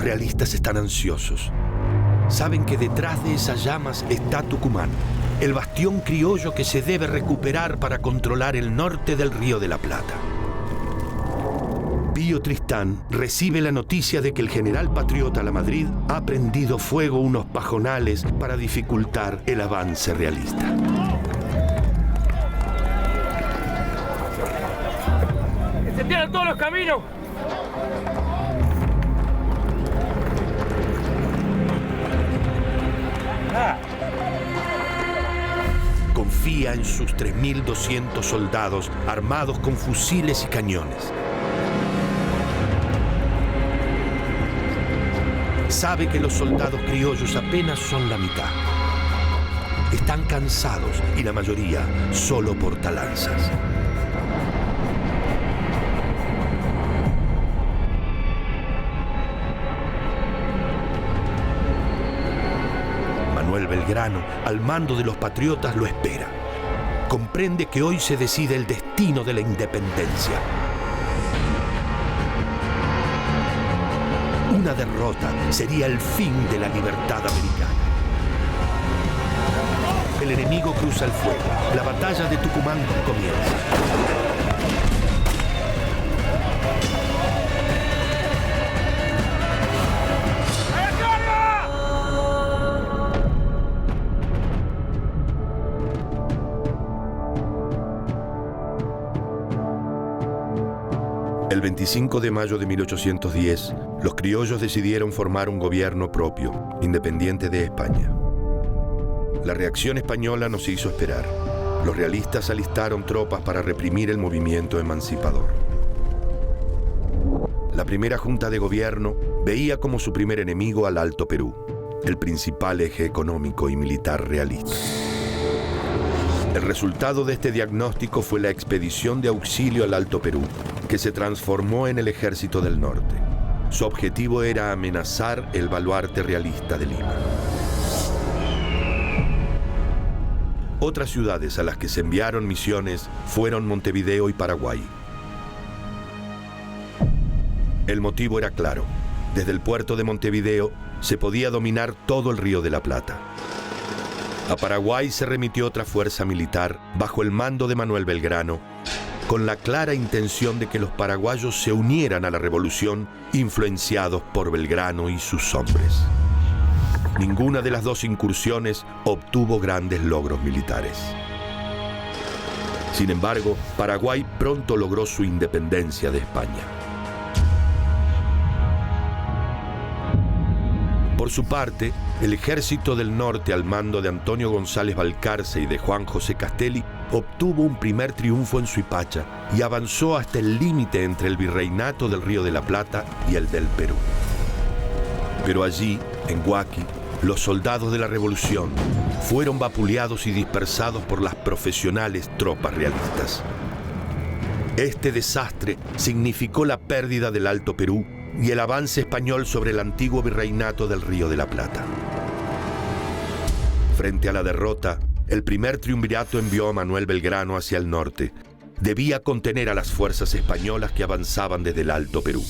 Los realistas están ansiosos. Saben que detrás de esas llamas está Tucumán, el bastión criollo que se debe recuperar para controlar el norte del Río de la Plata. Pío Tristán recibe la noticia de que el general patriota Lamadrid ha prendido fuego unos pajonales para dificultar el avance realista. ¡Que se cierran todos los caminos! Confía en sus 3.200 soldados armados con fusiles y cañones. Sabe que los soldados criollos apenas son la mitad. Están cansados y la mayoría solo portalanzas. Manuel Belgrano, al mando de los patriotas, lo espera. Comprende que hoy se decide el destino de la independencia. Una derrota sería el fin de la libertad americana. El enemigo cruza el fuego. La batalla de Tucumán comienza. El 25 de mayo de 1810, los criollos decidieron formar un gobierno propio, independiente de España. La reacción española no se hizo esperar. Los realistas alistaron tropas para reprimir el movimiento emancipador. La primera junta de gobierno veía como su primer enemigo al Alto Perú, el principal eje económico y militar realista. El resultado de este diagnóstico fue la expedición de auxilio al Alto Perú, que se transformó en el Ejército del Norte. Su objetivo era amenazar el baluarte realista de Lima. Otras ciudades a las que se enviaron misiones fueron Montevideo y Paraguay. El motivo era claro. Desde el puerto de Montevideo se podía dominar todo el Río de la Plata. A Paraguay se remitió otra fuerza militar bajo el mando de Manuel Belgrano, con la clara intención de que los paraguayos se unieran a la revolución, influenciados por Belgrano y sus hombres. Ninguna de las dos incursiones obtuvo grandes logros militares. Sin embargo, Paraguay pronto logró su independencia de España. Por su parte, el Ejército del Norte, al mando de Antonio González Balcarce y de Juan José Castelli, obtuvo un primer triunfo en Suipacha y avanzó hasta el límite entre el virreinato del Río de la Plata y el del Perú. Pero allí, en Huaki, los soldados de la revolución fueron vapuleados y dispersados por las profesionales tropas realistas. Este desastre significó la pérdida del Alto Perú y el avance español sobre el antiguo virreinato del Río de la Plata. Frente a la derrota, el primer triunvirato envió a Manuel Belgrano hacia el norte. Debía contener a las fuerzas españolas que avanzaban desde el Alto Perú.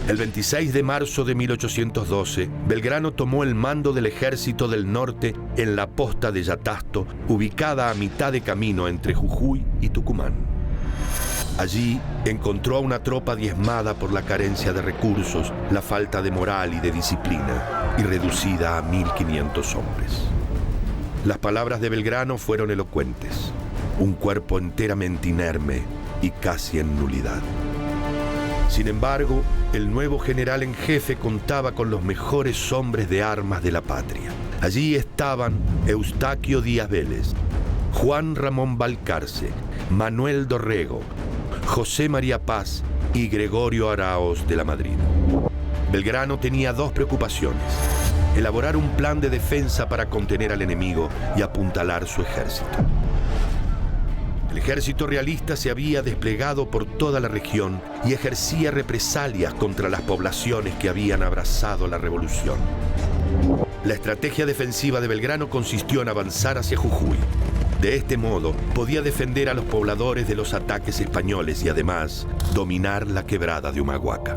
El 26 de marzo de 1812, Belgrano tomó el mando del Ejército del Norte en la posta de Yatasto, ubicada a mitad de camino entre Jujuy y Tucumán. Allí encontró a una tropa diezmada por la carencia de recursos, la falta de moral y de disciplina, y reducida a 1.500 hombres. Las palabras de Belgrano fueron elocuentes: un cuerpo enteramente inerme y casi en nulidad. Sin embargo, el nuevo general en jefe contaba con los mejores hombres de armas de la patria. Allí estaban Eustaquio Díaz Vélez, Juan Ramón Balcarce, Manuel Dorrego, José María Paz y Gregorio Araoz de Lamadrid. Belgrano tenía dos preocupaciones: elaborar un plan de defensa para contener al enemigo y apuntalar su ejército. El ejército realista se había desplegado por toda la región y ejercía represalias contra las poblaciones que habían abrazado la revolución. La estrategia defensiva de Belgrano consistió en avanzar hacia Jujuy. De este modo, podía defender a los pobladores de los ataques españoles y además dominar la quebrada de Humahuaca.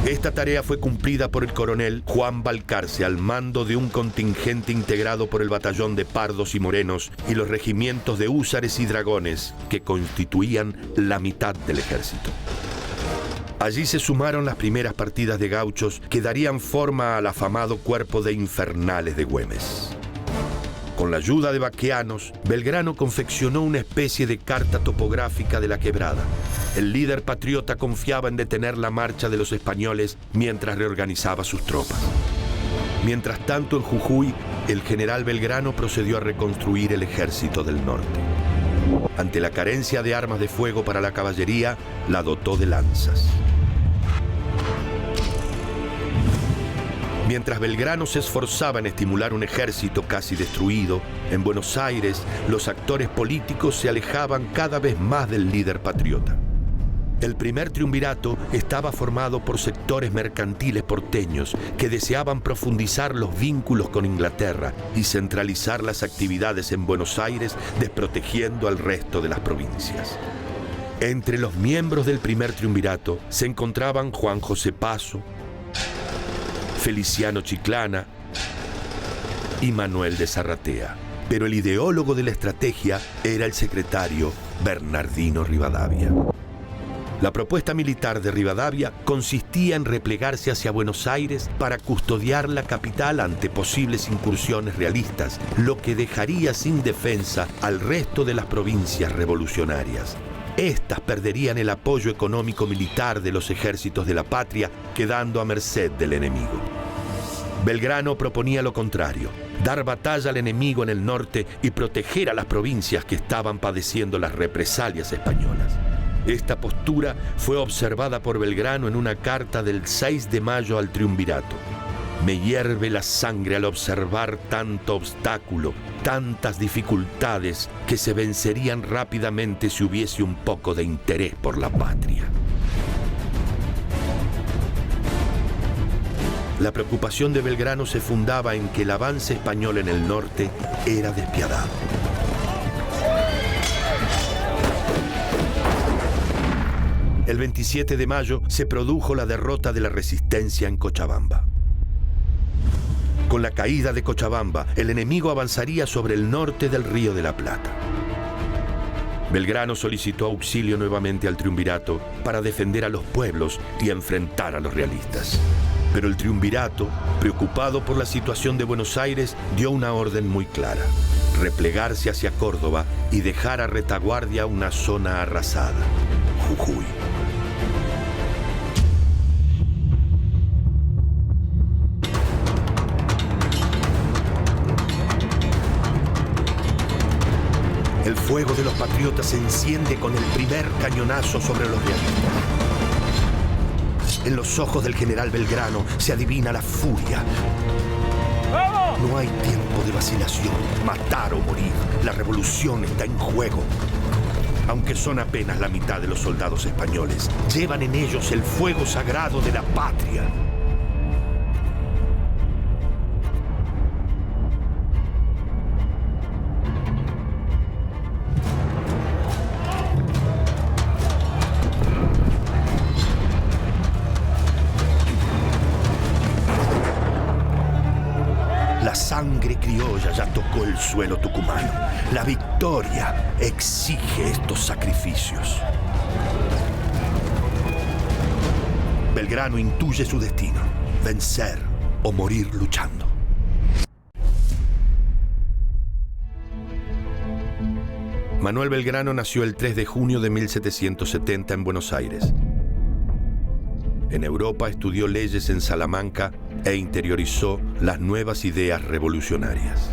Esta tarea fue cumplida por el coronel Juan Balcarce al mando de un contingente integrado por el batallón de pardos y morenos y los regimientos de húsares y dragones que constituían la mitad del ejército. Allí se sumaron las primeras partidas de gauchos que darían forma al afamado cuerpo de infernales de Güemes. Con la ayuda de vaqueanos, Belgrano confeccionó una especie de carta topográfica de la quebrada. El líder patriota confiaba en detener la marcha de los españoles mientras reorganizaba sus tropas. Mientras tanto, en Jujuy, el general Belgrano procedió a reconstruir el ejército del norte. Ante la carencia de armas de fuego para la caballería, la dotó de lanzas. Mientras Belgrano se esforzaba en estimular un ejército casi destruido, en Buenos Aires los actores políticos se alejaban cada vez más del líder patriota. El primer triunvirato estaba formado por sectores mercantiles porteños que deseaban profundizar los vínculos con Inglaterra y centralizar las actividades en Buenos Aires, desprotegiendo al resto de las provincias. Entre los miembros del primer triunvirato se encontraban Juan José Paso, Feliciano Chiclana y Manuel de Zarratea. Pero el ideólogo de la estrategia era el secretario Bernardino Rivadavia. La propuesta militar de Rivadavia consistía en replegarse hacia Buenos Aires para custodiar la capital ante posibles incursiones realistas, lo que dejaría sin defensa al resto de las provincias revolucionarias. Estas perderían el apoyo económico militar de los ejércitos de la patria, quedando a merced del enemigo. Belgrano proponía lo contrario: dar batalla al enemigo en el norte y proteger a las provincias que estaban padeciendo las represalias españolas. Esta postura fue observada por Belgrano en una carta del 6 de mayo al triunvirato. Me hierve la sangre al observar tanto obstáculo, tantas dificultades que se vencerían rápidamente si hubiese un poco de interés por la patria. La preocupación de Belgrano se fundaba en que el avance español en el norte era despiadado. El 27 de mayo se produjo la derrota de la resistencia en Cochabamba. Con la caída de Cochabamba, el enemigo avanzaría sobre el norte del Río de la Plata. Belgrano solicitó auxilio nuevamente al triunvirato para defender a los pueblos y enfrentar a los realistas. Pero el triunvirato, preocupado por la situación de Buenos Aires, dio una orden muy clara: replegarse hacia Córdoba y dejar a retaguardia una zona arrasada, Jujuy. El fuego de los patriotas se enciende con el primer cañonazo sobre los realistas. En los ojos del general Belgrano se adivina la furia. ¡Vamos! No hay tiempo de vacilación, matar o morir. La revolución está en juego. Aunque son apenas la mitad de los soldados españoles, llevan en ellos el fuego sagrado de la patria. La sangre criolla ya tocó el suelo tucumano. La victoria exige estos sacrificios. Belgrano intuye su destino: vencer o morir luchando. Manuel Belgrano nació el 3 de junio de 1770 en Buenos Aires. En Europa estudió leyes en Salamanca e interiorizó las nuevas ideas revolucionarias.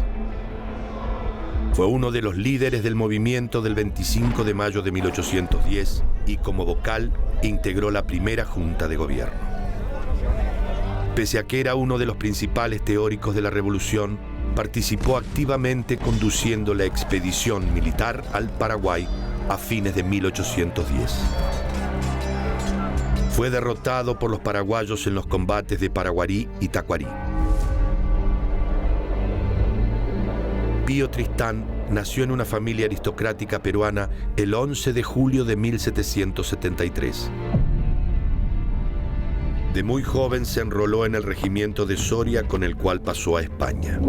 Fue uno de los líderes del movimiento del 25 de mayo de 1810 y como vocal integró la primera junta de gobierno. Pese a que era uno de los principales teóricos de la revolución, participó activamente conduciendo la expedición militar al Paraguay a fines de 1810. Fue derrotado por los paraguayos en los combates de Paraguarí y Tacuarí. Pío Tristán nació en una familia aristocrática peruana el 11 de julio de 1773. De muy joven se enroló en el regimiento de Soria, con el cual pasó a España.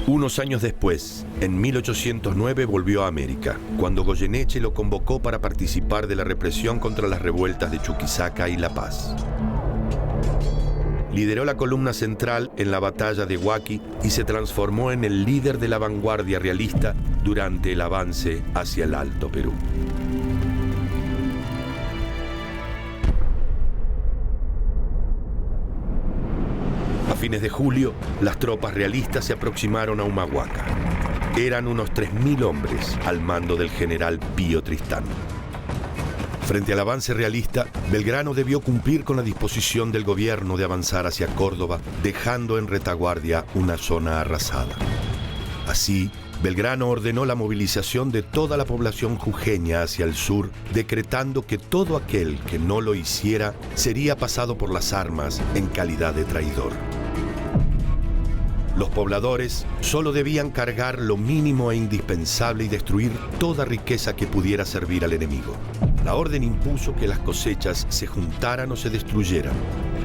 Unos años después, en 1809, volvió a América, cuando Goyeneche lo convocó para participar de la represión contra las revueltas de Chuquisaca y La Paz. Lideró la columna central en la batalla de Huaqui y se transformó en el líder de la vanguardia realista durante el avance hacia el Alto Perú. A fines de julio, las tropas realistas se aproximaron a Humahuaca. Eran unos 3.000 hombres al mando del general Pío Tristán. Frente al avance realista, Belgrano debió cumplir con la disposición del gobierno de avanzar hacia Córdoba, dejando en retaguardia una zona arrasada. Así, Belgrano ordenó la movilización de toda la población jujeña hacia el sur, decretando que todo aquel que no lo hiciera sería pasado por las armas en calidad de traidor. Los pobladores solo debían cargar lo mínimo e indispensable y destruir toda riqueza que pudiera servir al enemigo. La orden impuso que las cosechas se juntaran o se destruyeran,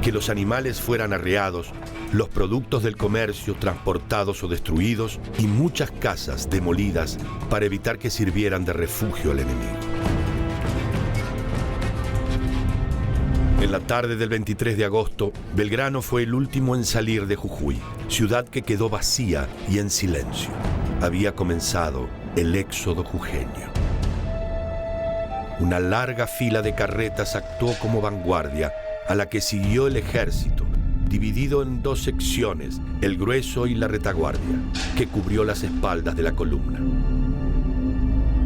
que los animales fueran arreados, los productos del comercio transportados o destruidos y muchas casas demolidas para evitar que sirvieran de refugio al enemigo. En la tarde del 23 de agosto, Belgrano fue el último en salir de Jujuy, ciudad que quedó vacía y en silencio. Había comenzado el éxodo jujeño. Una larga fila de carretas actuó como vanguardia, a la que siguió el ejército, dividido en dos secciones, el grueso y la retaguardia, que cubrió las espaldas de la columna.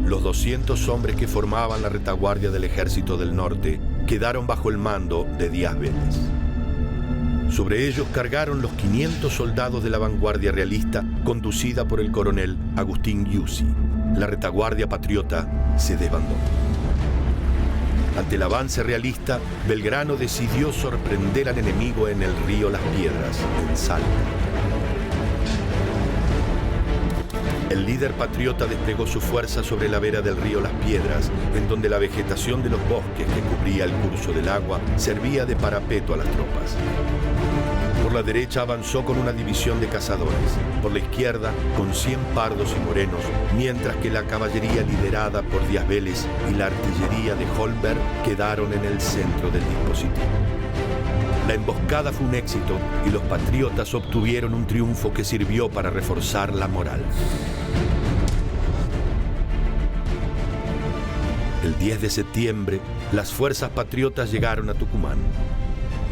Los 200 hombres que formaban la retaguardia del Ejército del Norte quedaron bajo el mando de Díaz Vélez. Sobre ellos cargaron los 500 soldados de la vanguardia realista, conducida por el coronel Agustín Giussi. La retaguardia patriota se desbandó. Ante el avance realista, Belgrano decidió sorprender al enemigo en el río Las Piedras, en Salta. El líder patriota desplegó su fuerza sobre la vera del río Las Piedras, en donde la vegetación de los bosques que cubría el curso del agua servía de parapeto a las tropas. Por la derecha avanzó con una división de cazadores, por la izquierda con 100 pardos y morenos, mientras que la caballería liderada por Díaz Vélez y la artillería de Holmberg quedaron en el centro del dispositivo. La emboscada fue un éxito y los patriotas obtuvieron un triunfo que sirvió para reforzar la moral. El 10 de septiembre, las fuerzas patriotas llegaron a Tucumán.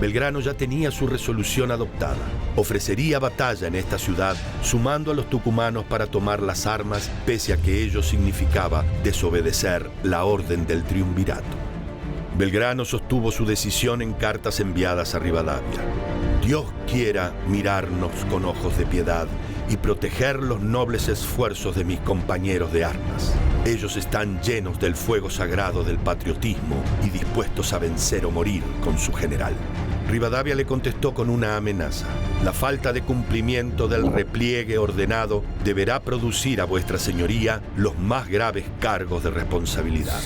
Belgrano ya tenía su resolución adoptada. Ofrecería batalla en esta ciudad, sumando a los tucumanos para tomar las armas, pese a que ello significaba desobedecer la orden del triunvirato. Belgrano sostuvo su decisión en cartas enviadas a Rivadavia. Dios quiera mirarnos con ojos de piedad y proteger los nobles esfuerzos de mis compañeros de armas. Ellos están llenos del fuego sagrado del patriotismo y dispuestos a vencer o morir con su general. Rivadavia le contestó con una amenaza. La falta de cumplimiento del repliegue ordenado deberá producir a vuestra señoría los más graves cargos de responsabilidad.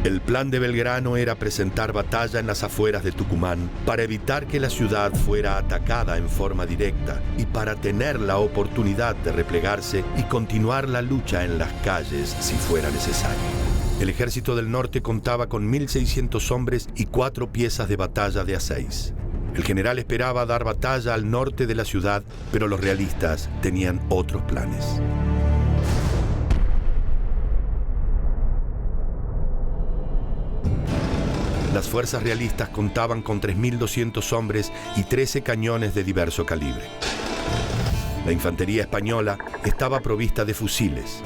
El plan de Belgrano era presentar batalla en las afueras de Tucumán para evitar que la ciudad fuera atacada en forma directa y para tener la oportunidad de replegarse y continuar la lucha en las calles si fuera necesario. El Ejército del Norte contaba con 1.600 hombres y 4 piezas de batalla de A6. El general esperaba dar batalla al norte de la ciudad, pero los realistas tenían otros planes. Las fuerzas realistas contaban con 3.200 hombres y 13 cañones de diverso calibre. La infantería española estaba provista de fusiles.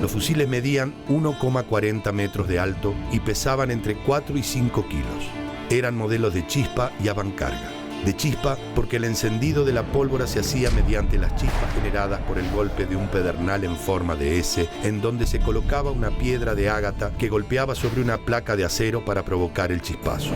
Los fusiles medían 1,40 metros de alto y pesaban entre 4 y 5 kilos. Eran modelos de chispa y avancarga. De chispa porque el encendido de la pólvora se hacía mediante las chispas generadas por el golpe de un pedernal en forma de S, en donde se colocaba una piedra de ágata que golpeaba sobre una placa de acero para provocar el chispazo.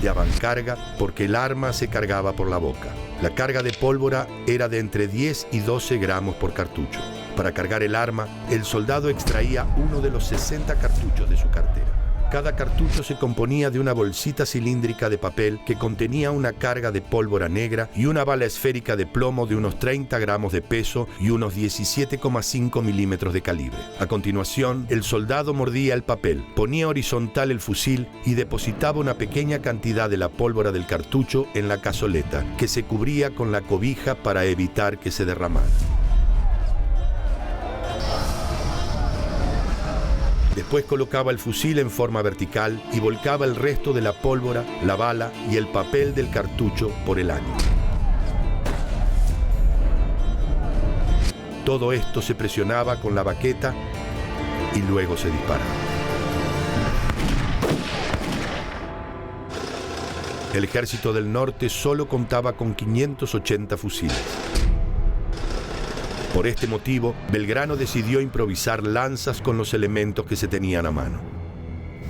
De avancarga porque el arma se cargaba por la boca. La carga de pólvora era de entre 10 y 12 gramos por cartucho. Para cargar el arma, el soldado extraía uno de los 60 cartuchos de su cartera. Cada cartucho se componía de una bolsita cilíndrica de papel que contenía una carga de pólvora negra y una bala esférica de plomo de unos 30 gramos de peso y unos 17,5 milímetros de calibre. A continuación, el soldado mordía el papel, ponía horizontal el fusil y depositaba una pequeña cantidad de la pólvora del cartucho en la cazoleta, que se cubría con la cobija para evitar que se derramara. Después colocaba el fusil en forma vertical y volcaba el resto de la pólvora, la bala y el papel del cartucho por el año. Todo esto se presionaba con la baqueta y luego se disparaba. El Ejército del Norte solo contaba con 580 fusiles. Por este motivo, Belgrano decidió improvisar lanzas con los elementos que se tenían a mano.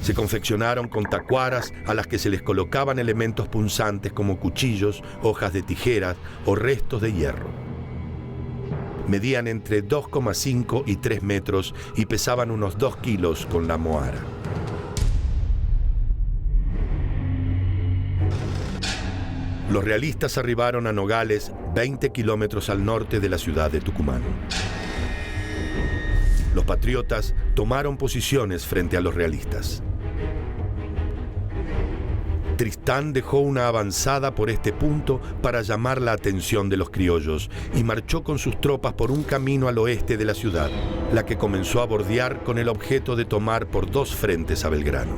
Se confeccionaron con tacuaras a las que se les colocaban elementos punzantes como cuchillos, hojas de tijeras o restos de hierro. Medían entre 2,5 y 3 metros y pesaban unos 2 kilos con la moara. Los realistas arribaron a Nogales, 20 kilómetros al norte de la ciudad de Tucumán. Los patriotas tomaron posiciones frente a los realistas. Tristán dejó una avanzada por este punto para llamar la atención de los criollos y marchó con sus tropas por un camino al oeste de la ciudad, la que comenzó a bordear con el objeto de tomar por dos frentes a Belgrano.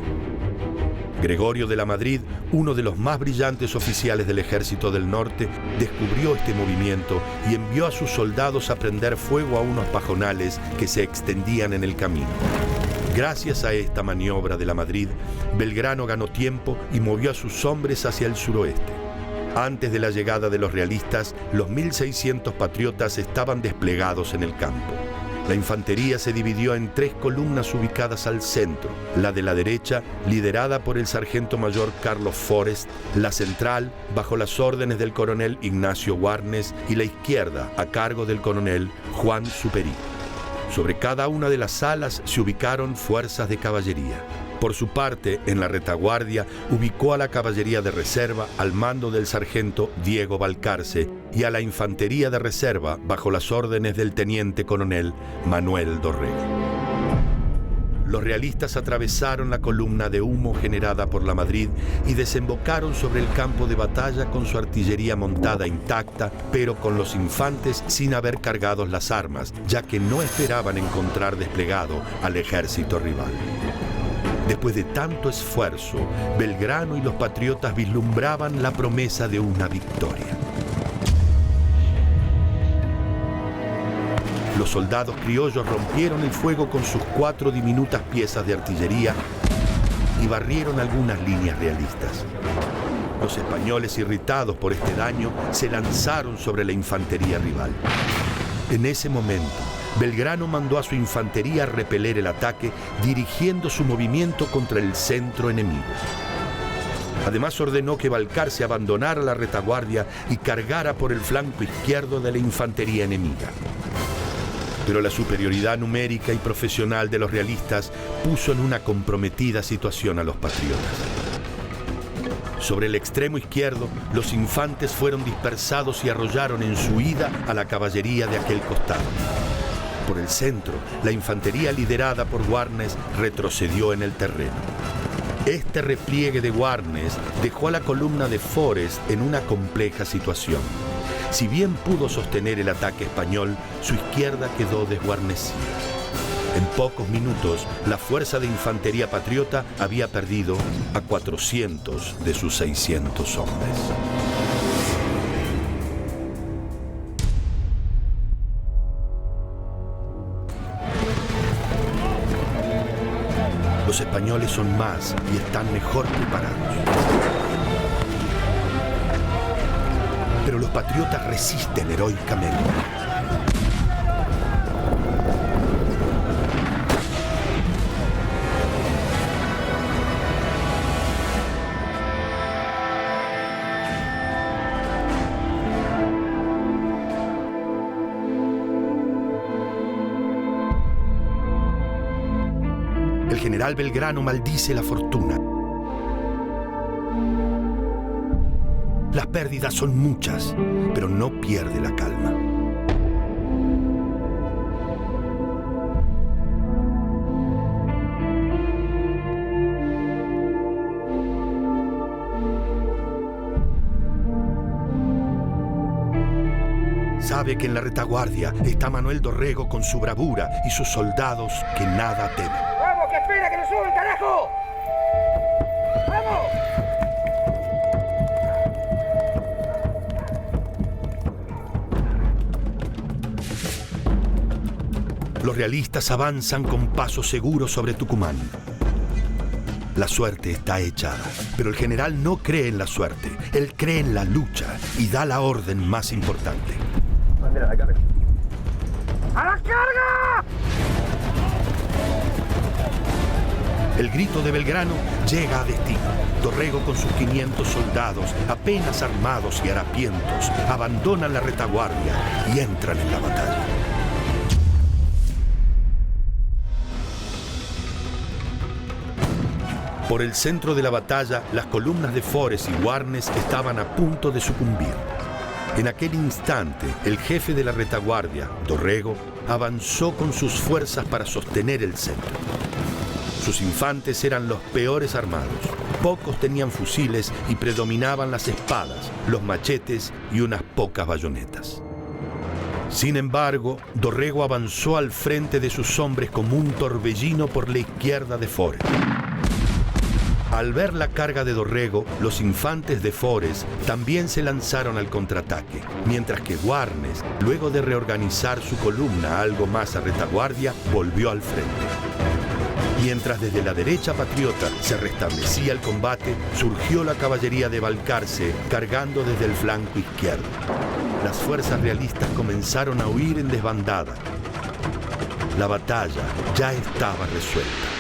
Gregorio de la Madrid, uno de los más brillantes oficiales del Ejército del Norte, descubrió este movimiento y envió a sus soldados a prender fuego a unos pajonales que se extendían en el camino. Gracias a esta maniobra de la Madrid, Belgrano ganó tiempo y movió a sus hombres hacia el suroeste. Antes de la llegada de los realistas, los 1.600 patriotas estaban desplegados en el campo. La infantería se dividió en 3 columnas ubicadas al centro, la de la derecha, liderada por el sargento mayor Carlos Forrest, la central, bajo las órdenes del coronel Ignacio Warnes, y la izquierda, a cargo del coronel Juan Superi. Sobre cada una de las alas se ubicaron fuerzas de caballería. Por su parte, en la retaguardia, ubicó a la caballería de reserva al mando del sargento Diego Balcarce y a la infantería de reserva bajo las órdenes del teniente coronel Manuel Dorrego. Los realistas atravesaron la columna de humo generada por la Madrid y desembocaron sobre el campo de batalla con su artillería montada intacta, pero con los infantes sin haber cargado las armas, ya que no esperaban encontrar desplegado al ejército rival. Después de tanto esfuerzo, Belgrano y los patriotas vislumbraban la promesa de una victoria. Los soldados criollos rompieron el fuego con sus 4 diminutas piezas de artillería y barrieron algunas líneas realistas. Los españoles, irritados por este daño, se lanzaron sobre la infantería rival. En ese momento, Belgrano mandó a su infantería a repeler el ataque, dirigiendo su movimiento contra el centro enemigo. Además ordenó que Balcarce abandonara la retaguardia y cargara por el flanco izquierdo de la infantería enemiga. Pero la superioridad numérica y profesional de los realistas puso en una comprometida situación a los patriotas. Sobre el extremo izquierdo, los infantes fueron dispersados y arrollaron en su huida a la caballería de aquel costado. Por el centro, la infantería liderada por Warnes retrocedió en el terreno. Este repliegue de Warnes dejó a la columna de Forrest en una compleja situación. Si bien pudo sostener el ataque español, su izquierda quedó desguarnecida. En pocos minutos, la fuerza de infantería patriota había perdido a 400 de sus 600 hombres. Los españoles son más y están mejor preparados. Pero los patriotas resisten heroicamente. El general Belgrano maldice la fortuna. Las pérdidas son muchas, pero no pierde la calma. Sabe que en la retaguardia está Manuel Dorrego con su bravura y sus soldados que nada temen. ¡Vamos, que espera que nos suba el carajo! ¡Vamos! Los realistas avanzan con paso seguro sobre Tucumán. La suerte está echada, pero el general no cree en la suerte. Él cree en la lucha y da la orden más importante. ¡A la carga! El grito de Belgrano llega a destino. Dorrego con sus 500 soldados, apenas armados y harapientos, abandonan la retaguardia y entran en la batalla. Por el centro de la batalla, las columnas de Forest y Warnes estaban a punto de sucumbir. En aquel instante, el jefe de la retaguardia, Dorrego, avanzó con sus fuerzas para sostener el centro. Sus infantes eran los peores armados. Pocos tenían fusiles y predominaban las espadas, los machetes y unas pocas bayonetas. Sin embargo, Dorrego avanzó al frente de sus hombres como un torbellino por la izquierda de Forest. Al ver la carga de Dorrego, los infantes de Forest también se lanzaron al contraataque, mientras que Warnes, luego de reorganizar su columna algo más a retaguardia, volvió al frente. Mientras desde la derecha patriota se restablecía el combate, surgió la caballería de Balcarce cargando desde el flanco izquierdo. Las fuerzas realistas comenzaron a huir en desbandada. La batalla ya estaba resuelta.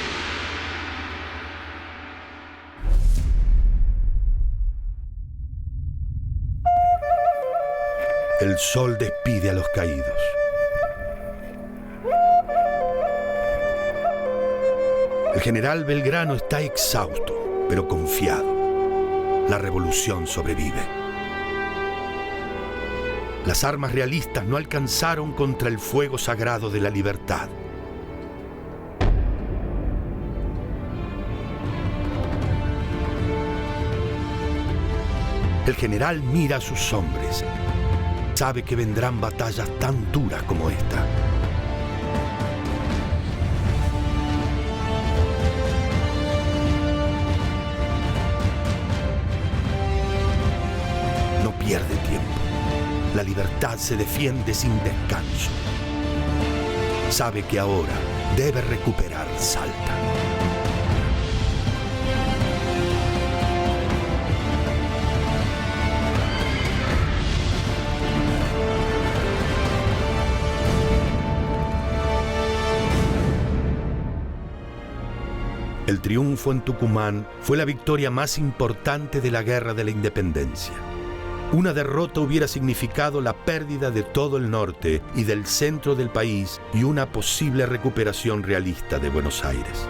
El sol despide a los caídos. El general Belgrano está exhausto, pero confiado. La revolución sobrevive. Las armas realistas no alcanzaron contra el fuego sagrado de la libertad. El general mira a sus hombres. Sabe que vendrán batallas tan duras como esta. No pierde tiempo. La libertad se defiende sin descanso. Sabe que ahora debe recuperar Salta. El triunfo en Tucumán fue la victoria más importante de la Guerra de la Independencia. Una derrota hubiera significado la pérdida de todo el norte y del centro del país y una posible recuperación realista de Buenos Aires.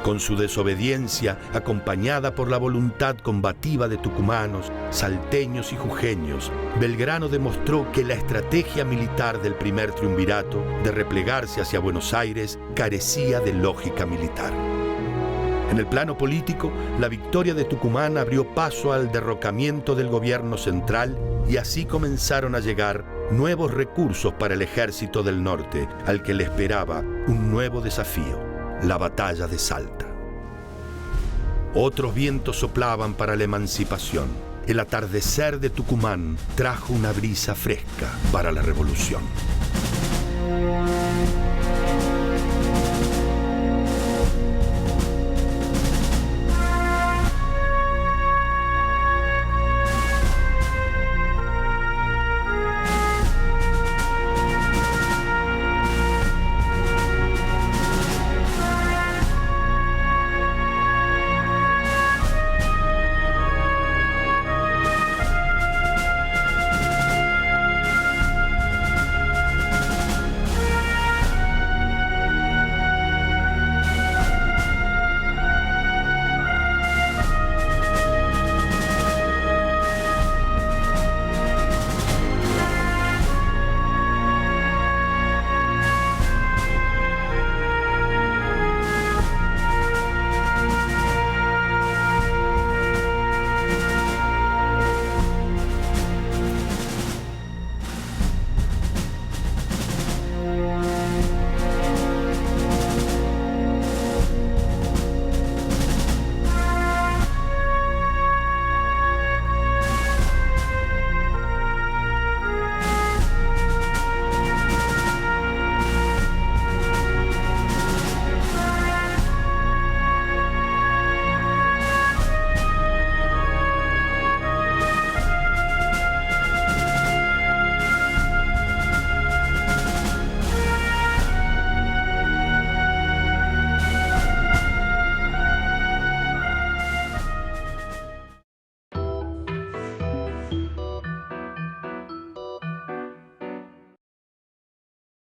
Con su desobediencia, acompañada por la voluntad combativa de tucumanos, salteños y jujeños, Belgrano demostró que la estrategia militar del primer triunvirato de replegarse hacia Buenos Aires carecía de lógica militar. En el plano político, la victoria de Tucumán abrió paso al derrocamiento del gobierno central y así comenzaron a llegar nuevos recursos para el ejército del norte, al que le esperaba un nuevo desafío, la batalla de Salta. Otros vientos soplaban para la emancipación. El atardecer de Tucumán trajo una brisa fresca para la revolución.